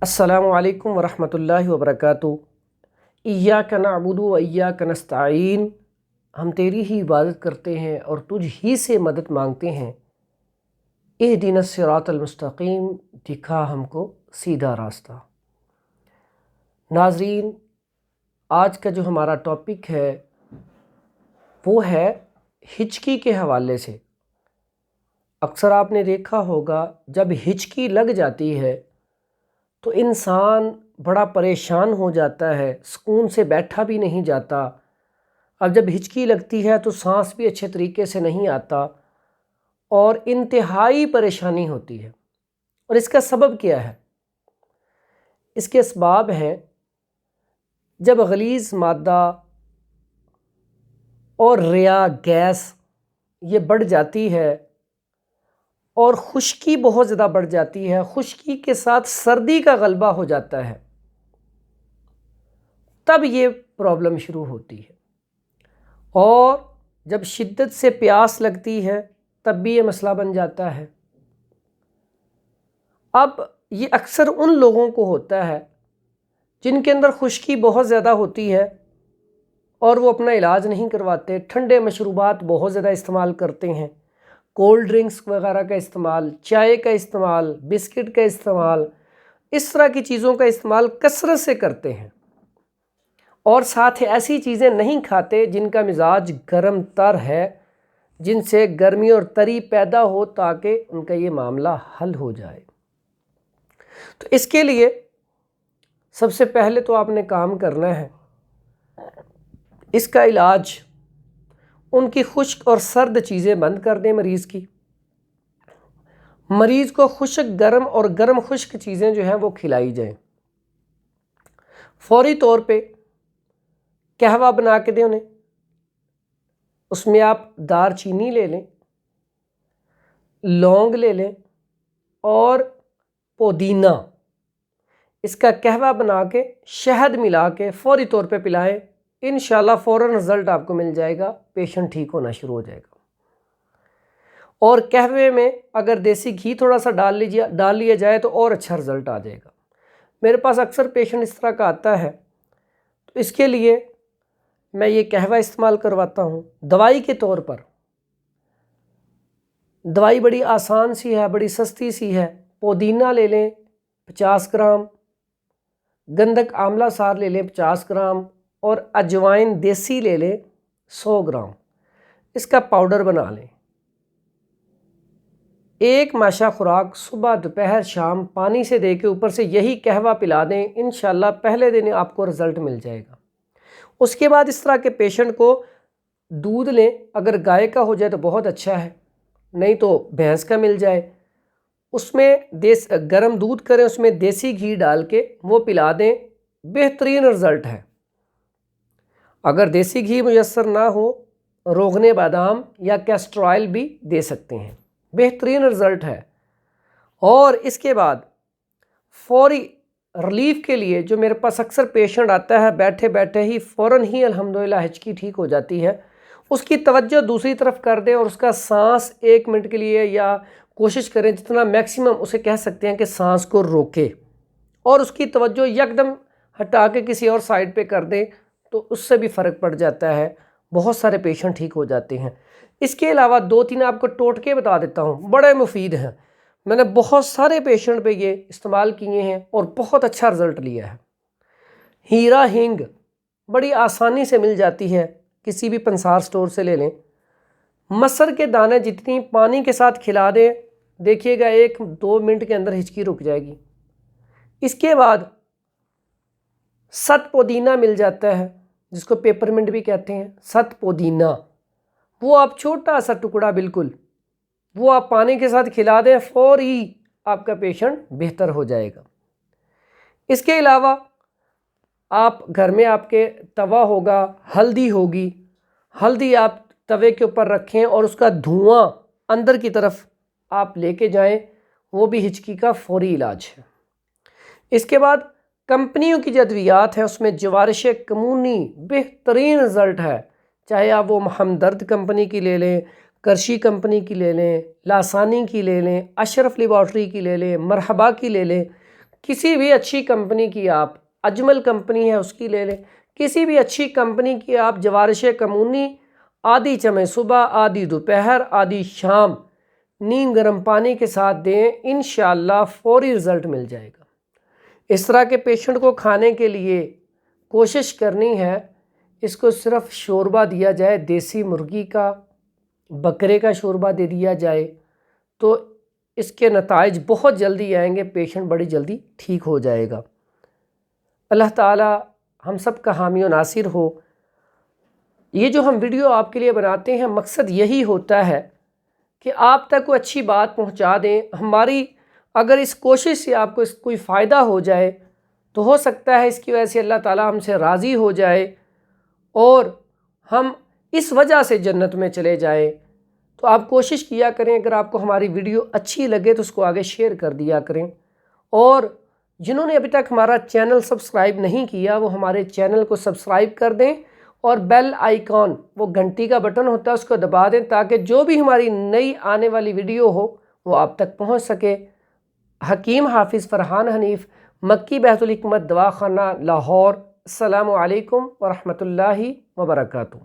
السلام علیکم ورحمۃ اللہ وبرکاتہ۔ ایاک نعبد و ایاک نستعین، ہم تیری ہی عبادت کرتے ہیں اور تجھ ہی سے مدد مانگتے ہیں۔ اہدنا الصراط المستقیم، دکھا ہم کو سیدھا راستہ۔ ناظرین، آج کا جو ہمارا ٹاپک ہے وہ ہے ہچکی کے حوالے سے۔ اکثر آپ نے دیکھا ہوگا جب ہچکی لگ جاتی ہے تو انسان بڑا پریشان ہو جاتا ہے، سکون سے بیٹھا بھی نہیں جاتا۔ اب جب ہچکی لگتی ہے تو سانس بھی اچھے طریقے سے نہیں آتا اور انتہائی پریشانی ہوتی ہے۔ اور اس کا سبب کیا ہے؟ اس کے اسباب ہیں جب غلیظ مادہ اور ریا گیس یہ بڑھ جاتی ہے اور خشکی بہت زیادہ بڑھ جاتی ہے، خشکی کے ساتھ سردی کا غلبہ ہو جاتا ہے، تب یہ پرابلم شروع ہوتی ہے۔ اور جب شدت سے پیاس لگتی ہے تب بھی یہ مسئلہ بن جاتا ہے۔ اب یہ اکثر ان لوگوں کو ہوتا ہے جن کے اندر خشکی بہت زیادہ ہوتی ہے اور وہ اپنا علاج نہیں کرواتے، ٹھنڈے مشروبات بہت زیادہ استعمال کرتے ہیں، کولڈ ڈرنکس وغیرہ کا استعمال، چائے کا استعمال، بسکٹ کا استعمال، اس طرح کی چیزوں کا استعمال کثرت سے کرتے ہیں، اور ساتھ ایسی چیزیں نہیں کھاتے جن کا مزاج گرم تر ہے، جن سے گرمی اور تری پیدا ہو تاکہ ان کا یہ معاملہ حل ہو جائے۔ تو اس کے لیے سب سے پہلے تو آپ نے کام کرنا ہے، اس کا علاج ان کی خشک اور سرد چیزیں بند کر دیں مریض کی۔ مریض کو خشک گرم اور گرم خشک چیزیں جو ہیں وہ کھلائی جائیں۔ فوری طور پہ قہوہ بنا کے دیں انہیں، اس میں آپ دار چینی لے لیں، لونگ لے لیں اور پودینہ، اس کا قہوہ بنا کے شہد ملا کے فوری طور پہ پلائیں، انشاءاللہ فوراً رزلٹ آپ کو مل جائے گا، پیشنٹ ٹھیک ہونا شروع ہو جائے گا۔ اور قہوے میں اگر دیسی گھی تھوڑا سا ڈال لیا جائے تو اور اچھا رزلٹ آ جائے گا۔ میرے پاس اکثر پیشنٹ اس طرح کا آتا ہے، تو اس کے لیے میں یہ قہوہ استعمال کرواتا ہوں دوائی کے طور پر۔ دوائی بڑی آسان سی ہے، بڑی سستی سی ہے۔ پودینہ لے لیں 50 گرام، گندک آملہ سار لے لیں 50 گرام، اور اجوائن دیسی لے لیں 100 گرام، اس کا پاؤڈر بنا لیں۔ ایک ماشا خوراک صبح دوپہر شام پانی سے دے کے اوپر سے یہی قہوہ پلا دیں، انشاءاللہ پہلے دن آپ کو رزلٹ مل جائے گا۔ اس کے بعد اس طرح کے پیشنٹ کو دودھ لیں، اگر گائے کا ہو جائے تو بہت اچھا ہے، نہیں تو بھینس کا مل جائے، اس میں گرم دودھ کریں، اس میں دیسی گھی ڈال کے وہ پلا دیں، بہترین رزلٹ ہے۔ اگر دیسی گھی میسر نہ ہو، روغن بادام یا کیسٹر آئل بھی دے سکتے ہیں، بہترین رزلٹ ہے۔ اور اس کے بعد فوری ریلیف کے لیے جو میرے پاس اکثر پیشنٹ آتا ہے، بیٹھے بیٹھے ہی فوراً ہی الحمدللہ ہچکی ٹھیک ہو جاتی ہے، اس کی توجہ دوسری طرف کر دیں اور اس کا سانس 1 منٹ کے لیے یا کوشش کریں جتنا میکسیمم اسے کہہ سکتے ہیں کہ سانس کو روکے، اور اس کی توجہ یکدم ہٹا کے کسی اور سائڈ پہ کر دیں تو اس سے بھی فرق پڑ جاتا ہے، بہت سارے پیشنٹ ٹھیک ہو جاتے ہیں۔ اس کے علاوہ 2-3 آپ کو ٹوٹکے بتا دیتا ہوں، بڑے مفید ہیں، میں نے بہت سارے پیشنٹ پہ یہ استعمال کیے ہیں اور بہت اچھا رزلٹ لیا ہے۔ ہیرا ہینگ بڑی آسانی سے مل جاتی ہے، کسی بھی پنسار سٹور سے لے لیں۔ مسر کے دانے جتنی پانی کے ساتھ کھلا دیں، دیکھیے گا 1-2 منٹ کے اندر ہچکی رک جائے گی۔ اس کے بعد ست پودینہ مل جاتا ہے، جس کو پیپر منٹ بھی کہتے ہیں، ست پودینہ، وہ آپ چھوٹا سا ٹکڑا بالکل، وہ آپ پانی کے ساتھ کھلا دیں، فوری آپ کا پیشنٹ بہتر ہو جائے گا۔ اس کے علاوہ آپ گھر میں آپ کے توا ہوگا، ہلدی ہوگی، ہلدی آپ توے کے اوپر رکھیں اور اس کا دھواں اندر کی طرف آپ لے کے جائیں، وہ بھی ہچکی کا فوری علاج ہے۔ اس کے بعد کمپنیوں کی جو ادویات ہیں اس میں جوارش کمونی بہترین رزلٹ ہے، چاہے آپ وہ ہمدرد کمپنی کی لے لیں، کرشی کمپنی کی لے لیں، لاسانی کی لے لیں، اشرف لیبارٹری کی لے لیں، مرحبا کی لے لیں، کسی بھی اچھی کمپنی کی آپ اجمل کمپنی ہے اس کی لے لیں، کسی بھی اچھی کمپنی کی آپ جوارش کمونی آدھی چمے صبح، آدھی دوپہر، آدھی شام نیم گرم پانی کے ساتھ دیں، انشاءاللہ فوری رزلٹ مل جائے گا۔ اس طرح کے پیشنٹ کو کھانے کے لیے کوشش کرنی ہے اس کو صرف شوربہ دیا جائے، دیسی مرغی کا، بکرے کا شوربہ دے دیا جائے تو اس کے نتائج بہت جلدی آئیں گے، پیشنٹ بڑی جلدی ٹھیک ہو جائے گا۔ اللہ تعالی ہم سب کا حامی و ناصر ہو۔ یہ جو ہم ویڈیو آپ کے لیے بناتے ہیں مقصد یہی ہوتا ہے کہ آپ تک کوئی اچھی بات پہنچا دیں۔ ہماری اگر اس کوشش سے آپ کو کوئی فائدہ ہو جائے تو ہو سکتا ہے اس کی وجہ سے اللہ تعالی ہم سے راضی ہو جائے اور ہم اس وجہ سے جنت میں چلے جائیں۔ تو آپ کوشش کیا کریں، اگر آپ کو ہماری ویڈیو اچھی لگے تو اس کو آگے شیئر کر دیا کریں، اور جنہوں نے ابھی تک ہمارا چینل سبسکرائب نہیں کیا وہ ہمارے چینل کو سبسکرائب کر دیں، اور بیل آئیکن وہ گھنٹی کا بٹن ہوتا ہے اس کو دبا دیں تاکہ جو بھی ہماری نئی آنے والی ویڈیو ہو وہ آپ تک پہنچ سکے۔ حکیم حافظ فرحان حنیف، مکی بیت الحکمت دواخانہ لاہور۔ السلام علیکم ورحمۃ اللہ وبرکاتہ۔